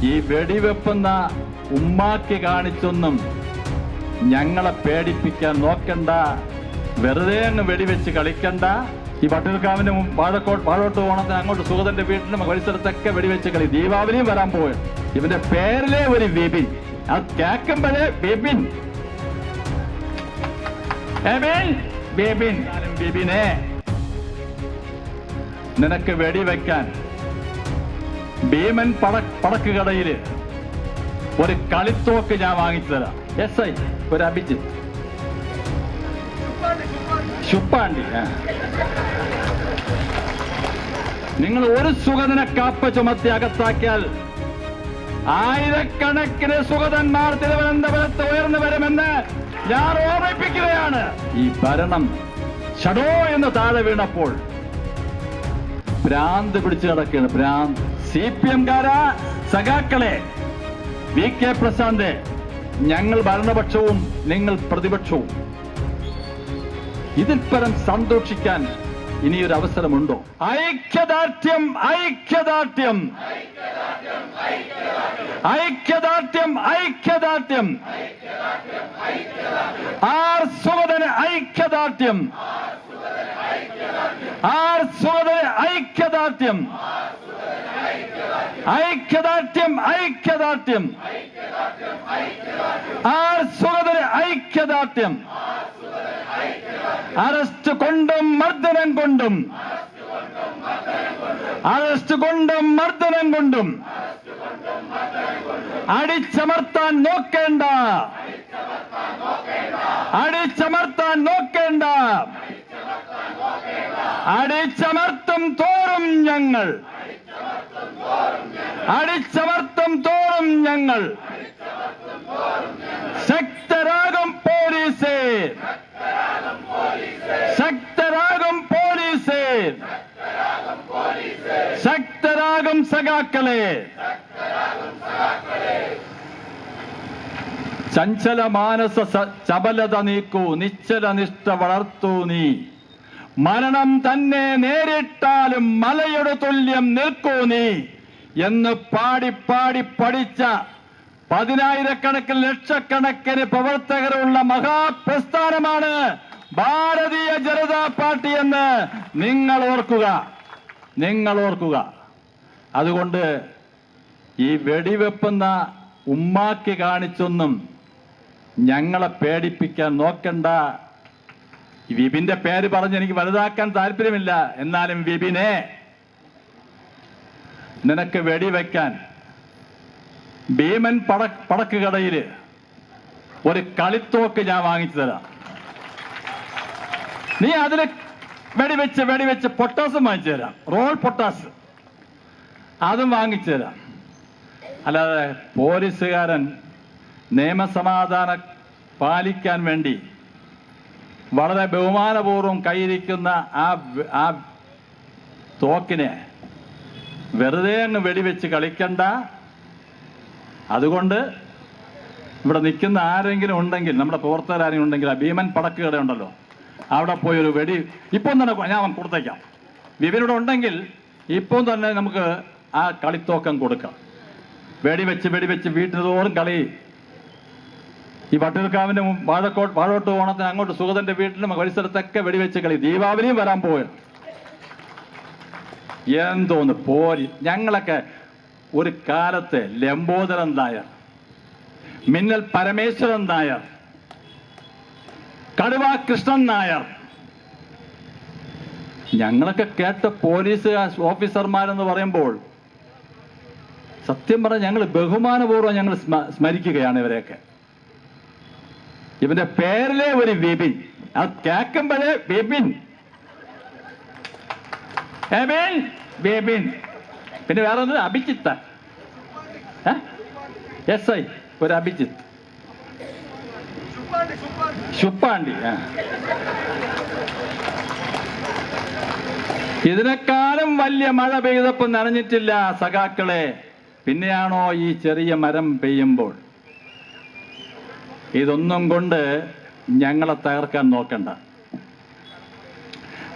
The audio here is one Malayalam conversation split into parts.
ഈ വെടിവെപ്പുന്ന ഉമ്മാക്കി കാണിച്ചൊന്നും ഞങ്ങളെ പേടിപ്പിക്കാൻ നോക്കണ്ട. വെറുതെ അങ്ങ് വെടിവെച്ച് കളിക്കണ്ട. ഈ വട്ടിയൂർക്കാവിന്റെ വാഴോട്ട് ഓണത്തിന് അങ്ങോട്ട് സുഗതന്റെ വീട്ടിലും പരിസരത്തൊക്കെ വെടിവെച്ച് കളി. ദീപാവലിയും വരാൻ പോവുക. ഇവന്റെ പേരിലെ ഒരു വിപിൻ, അത് കേൾക്കുമ്പോഴേ വിപിൻ ബിബിനെ നിനക്ക് വെടിവെക്കാൻ ഭീമൻ പടക്ക് കടയില് ഒരു കളിത്തോക്ക് ഞാൻ വാങ്ങിച്ചു തരാം. SI ഒരു അഭിജിത്ത് ശുപ്പാണ്ടി. നിങ്ങൾ ഒരു സുഗതനെ കാപ്പ ചുമത്തി അകത്താക്കിയാൽ ആയിരക്കണക്കിന് സുഗതന്മാർ തിരുവനന്തപുരത്ത് ഉയർന്നു വരുമെന്ന് ഞാൻ ഓർമ്മിപ്പിക്കുകയാണ്. ഈ ഭരണം ഷഡോ എന്ന് താഴെ വീണപ്പോൾ ഭ്രാന്ത് പിടിച്ചു കിടക്കുകയാണ്. ഭ്രാന്ത്. CPM-കാരാ സഖാക്കളെ, VK പ്രശാന്ത്, ഞങ്ങൾ ഭരണപക്ഷവും നിങ്ങൾ പ്രതിപക്ഷവും. ഇതിൽ പരം സന്തോഷിക്കാൻ ഇനിയൊരു അവസരമുണ്ടോ? ഐക്യദാർഢ്യം, ഐക്യദാർഢ്യം, ഐക്യദാർഢ്യം, ഐക്യദാർഢ്യം. ആർ സുഗതന് ഐക്യദാർഢ്യം, ആർ സുഗതന് ഐക്യദാർഢ്യം, ഐക്യദാർഢ്യം, ഐക്യദാർഢ്യം. ആർ സുഗതന് ഐക്യദാർഢ്യം. അറസ്റ്റ് കൊണ്ടും മർദ്ദനം കൊണ്ടും, അറസ്റ്റ് കൊണ്ടും മർദ്ദനം കൊണ്ടും അടിച്ചമർത്താൻ നോക്കേണ്ട, അടിച്ചമർത്താൻ നോക്കേണ്ട. അടിച്ചമർത്തും തോറും ഞങ്ങൾ, അടിച്ചമർത്തും തോറും ഞങ്ങൾ ശക്തരാകും പോലീസേ, ശക്തരാകും പോലീസേ, ശക്തരാകും സഖാക്കളെ. ചഞ്ചല മാനസ ചപലത നീക്കൂ, നിശ്ചല നിഷ്ഠ വളർത്തൂ നീ. മരണം തന്നെ നേരിട്ടാലും മലയുടെ തുല്യം നിൽക്കൂ നീ എന്ന് പാടി പാടി പഠിച്ച പതിനായിരക്കണക്കിന് ലക്ഷക്കണക്കിന് പ്രവർത്തകരുള്ള മഹാപ്രസ്ഥാനമാണ് ഭാരതീയ ജനതാ പാർട്ടി എന്ന് നിങ്ങൾ ഓർക്കുക, നിങ്ങൾ ഓർക്കുക. അതുകൊണ്ട് ഈ വെടിവെപ്പുന്ന ഉമ്മാക്കി കാണിച്ചൊന്നും ഞങ്ങളെ പേടിപ്പിക്കാൻ നോക്കണ്ട. വിപിന്റെ പേര് പറഞ്ഞ് എനിക്ക് വലുതാക്കാൻ താല്പര്യമില്ല. എന്നാലും വിപിനെ നിനക്ക് വെടിവെക്കാൻ ഭീമൻ പടക്ക് കടയില് ഒരു കളിത്തോക്ക് ഞാൻ വാങ്ങിച്ചു തരാം. നീ അതില് വെടിവെച്ച് പൊട്ടാസും വാങ്ങിച്ചു തരാം, റോൾ പൊട്ടാസ് അതും വാങ്ങിച്ചു തരാം. അല്ലാതെ പോലീസുകാരൻ നിയമസമാധാനം പാലിക്കാൻ വേണ്ടി വളരെ ബഹുമാനപൂർവ്വം കയ്യിരിക്കുന്ന ആ തോക്കിനെ വെറുതെ അങ്ങ് വെടിവെച്ച് കളിക്കണ്ട. അതുകൊണ്ട് ഇവിടെ നിൽക്കുന്ന ആരെങ്കിലും ഉണ്ടെങ്കിൽ, നമ്മുടെ പ്രവർത്തകരാരെങ്കിലും ഉണ്ടെങ്കിൽ, ആ ഭീമൻ പടക്ക് കടയുണ്ടല്ലോ, അവിടെ പോയി ഒരു വെടി ഇപ്പം തന്നെ ഞാൻ കൊടുത്തേക്കാം. വിവരിവിടെ ഉണ്ടെങ്കിൽ ഇപ്പം തന്നെ നമുക്ക് ആ കളിത്തോക്കം കൊടുക്കാം. വെടിവെച്ച് വീട്ടിൽ തോറും കളി. ഈ വട്ടിയൂർക്കാവിന്റെ വാഴോട്ട് ഓണത്തിന് അങ്ങോട്ട് സുഗതന്റെ വീട്ടിലും പരിസരത്തൊക്കെ വെടിവെച്ച് കളി. ദീപാവലിയും വരാൻ പോവുക. എന്തോന്ന് പോരി. ഞങ്ങളൊക്കെ ഒരു കാലത്ത് ലംബോദരൻ നായർ, മിന്നൽ പരമേശ്വരൻ നായർ, കടുവ കൃഷ്ണൻ നായർ, ഞങ്ങളൊക്കെ കേട്ട പോലീസ് ഓഫീസർമാരെന്ന് പറയുമ്പോൾ സത്യം പറഞ്ഞാൽ ഞങ്ങൾ ബഹുമാനപൂർവ്വം ഞങ്ങൾ സ്മരിക്കുകയാണ് ഇവരെയൊക്കെ. ഇവന്റെ പേരിലെ ഒരു വിപിൻ, അത് കേൾക്കുമ്പോഴേ വിപിൻ ബേബിൻ. പിന്നെ വേറെ ഒന്ന് അഭിജിത്ത്, SI ഒരു അഭിജിത്ത് ശുപ്പാണ്ടി. ഇതിനെക്കാളും വലിയ മഴ പെയ്തപ്പോൾ നനഞ്ഞിട്ടില്ല സഖാക്കളെ. പിന്നെയാണോ ഈ ചെറിയ മരം പെയ്യുമ്പോൾ? ഇതൊന്നും കൊണ്ട് ഞങ്ങളെ തകർക്കാൻ നോക്കണ്ട.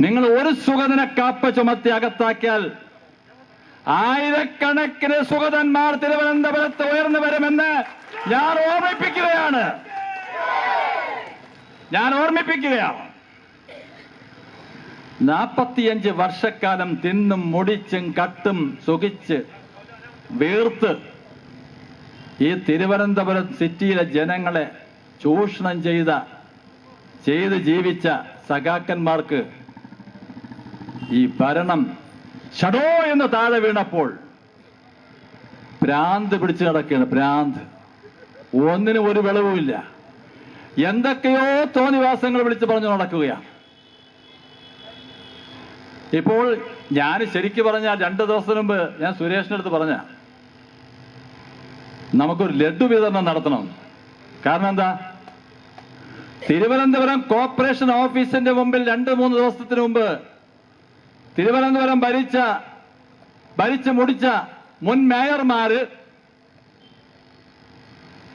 നിങ്ങൾ ഒരു സുഗതനെ കാപ്പ ചുമത്തി അകത്താക്കിയാൽ ആയിരക്കണക്കിന് സുഗതന്മാർ തിരുവനന്തപുരത്ത് ഉയർന്നു വരുമെന്ന് ഞാൻ ഓർമ്മിപ്പിക്കുകയാണ്. 45 വർഷക്കാലം തിന്നും മുടിച്ചും കട്ടും സുഖിച്ച് വീർത്ത് ഈ തിരുവനന്തപുരം സിറ്റിയിലെ ജനങ്ങളെ ചൂഷണം ചെയ്ത് ജീവിച്ച സഖാക്കന്മാർക്ക് ഈ ഭരണം ഷടോ എന്ന് താഴെ വീണപ്പോൾ ഭ്രാന്ത് പിടിച്ചു നടക്കുകയാണ്. ഭ്രാന്ത്. ഒന്നിനും ഒരു വെളിവുമില്ല. എന്തൊക്കെയോ തോന്നിവാസങ്ങൾ വിളിച്ചു പറഞ്ഞു നടക്കുകയാണ്. ഇപ്പോൾ ഞാൻ ശരിക്കു പറഞ്ഞാൽ 2 ദിവസം മുമ്പ് ഞാൻ സുരേഷിന്റെ അടുത്ത് പറഞ്ഞ നമുക്കൊരു ലഡു വിതരണം നടത്തണം. കാരണം എന്താ, തിരുവനന്തപുരം കോർപ്പറേഷൻ ഓഫീസിന്റെ മുമ്പിൽ 2-3 ദിവസത്തിന് മുമ്പ് തിരുവനന്തപുരം ഭരിച്ചു മുടിച്ച മുൻ മേയർമാര്,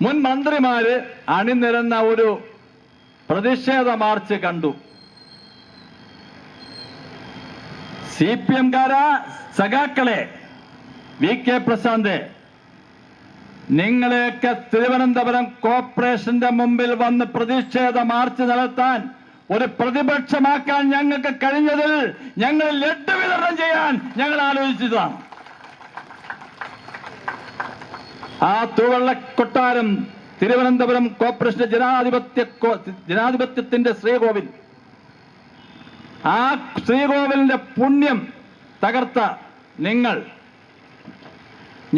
മുൻ മന്ത്രിമാര് അണിനിരന്ന ഒരു പ്രതിഷേധ മാർച്ച് കണ്ടു. CPM-കാരാ സഖാക്കളെ, VK പ്രശാന്ത്, നിങ്ങളെയൊക്കെ തിരുവനന്തപുരം കോർപ്പറേഷന്റെ മുമ്പിൽ വന്ന് പ്രതിഷേധ മാർച്ച് നടത്താൻ, ഒരു പ്രതിപക്ഷമാക്കാൻ ഞങ്ങൾക്ക് കഴിഞ്ഞതിൽ ഞങ്ങൾ ലഡ്ഡു വിതരണം ചെയ്യാൻ ഞങ്ങൾ ആലോചിച്ചതാണ്. ആ തൂവള്ള കൊട്ടാരം തിരുവനന്തപുരം കോർപ്പറേഷന്റെ ജനാധിപത്യത്തിന്റെ ശ്രീകോവിൽ, ആ ശ്രീകോവിലിന്റെ പുണ്യം തകർത്ത നിങ്ങൾ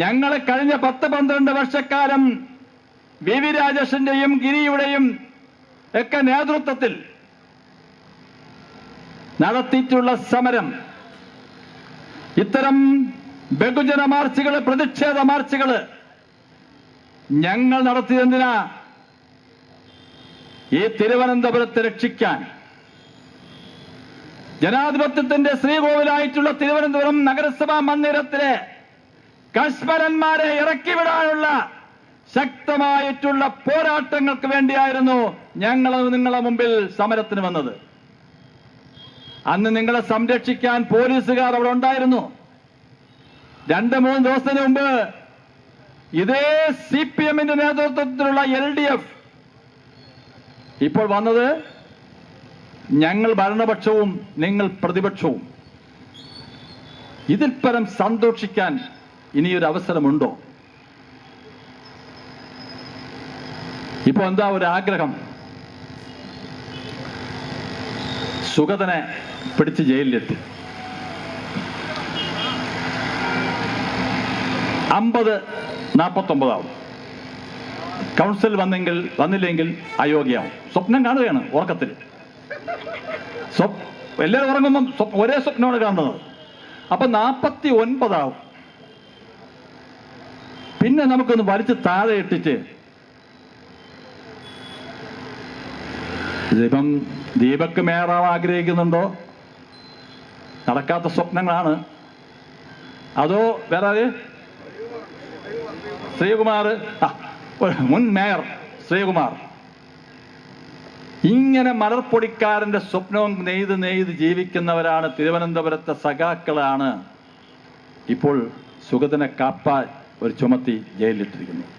ഞങ്ങളെ കഴിഞ്ഞ 10-12 വർഷക്കാലം VV രാജേഷിന്റെയും ഗിരിയുടെയും ഒക്കെ നേതൃത്വത്തിൽ നടത്തിയിട്ടുള്ള സമരം, ഇത്തരം ബഹുജന മാർച്ചുകള്, പ്രതിഷേധ മാർച്ചുകള് ഞങ്ങൾ നടത്തിയതെന്തിനാ? ഈ തിരുവനന്തപുരത്തെ രക്ഷിക്കാൻ. ജനാധിപത്യത്തിന്റെ ശ്രീകോവിലായിട്ടുള്ള തിരുവനന്തപുരം നഗരസഭാ മന്ദിരത്തിലെ കശ്മലന്മാരെ ഇറക്കിവിടാനുള്ള ശക്തമായിട്ടുള്ള പോരാട്ടങ്ങൾക്ക് വേണ്ടിയായിരുന്നു ഞങ്ങൾ നിങ്ങളുടെ മുമ്പിൽ സമരത്തിന് വന്നത്. അന്ന് നിങ്ങളെ സംരക്ഷിക്കാൻ പോലീസുകാർ അവിടെ ഉണ്ടായിരുന്നു. 2-3 ദിവസത്തിന് മുമ്പ് ഇതേ CPM-ന്റെ നേതൃത്വത്തിലുള്ള LDF ഇപ്പോൾ വന്നത് ഞങ്ങൾ ഭരണപക്ഷവും നിങ്ങൾ പ്രതിപക്ഷവും. ഇതിൽ പരം സന്തോഷിക്കാൻ ഇനിയൊരു അവസരമുണ്ടോ? ഇപ്പൊ എന്താ ഒരു ആഗ്രഹം? സുഗതനെ പിടിച്ച് ജയിലിലെത്തി 50-49 ആവും. കൗൺസിൽ വന്നില്ലെങ്കിൽ അയോഗ്യമാവും. സ്വപ്നം കാണുകയാണ് ഉറക്കത്തിൽ. എല്ലാവരും ഉറങ്ങുമ്പം ഒരേ സ്വപ്നമാണ് കാണുന്നത്. അപ്പൊ 49 ആവും. പിന്നെ നമുക്കൊന്ന് വലിച്ച് താഴെ ഇട്ടിട്ട് ഇതിപ്പം ദീപക് മേയറാവാൻ ആഗ്രഹിക്കുന്നുണ്ടോ? നടക്കാത്ത സ്വപ്നങ്ങളാണ്. അതോ വേറെ ശ്രീകുമാർ, മുൻ മേയർ ശ്രീകുമാർ, ഇങ്ങനെ മലർപ്പൊടിക്കാരന്റെ സ്വപ്നവും നെയ്ത് ജീവിക്കുന്നവരാണ് തിരുവനന്തപുരത്തെ സഖാക്കളാണ് ഇപ്പോൾ സുഗതനെ കാപ്പാൻ ഒരു ചുമത്തി ജയിലിലിട്ടിരിക്കുന്നത്.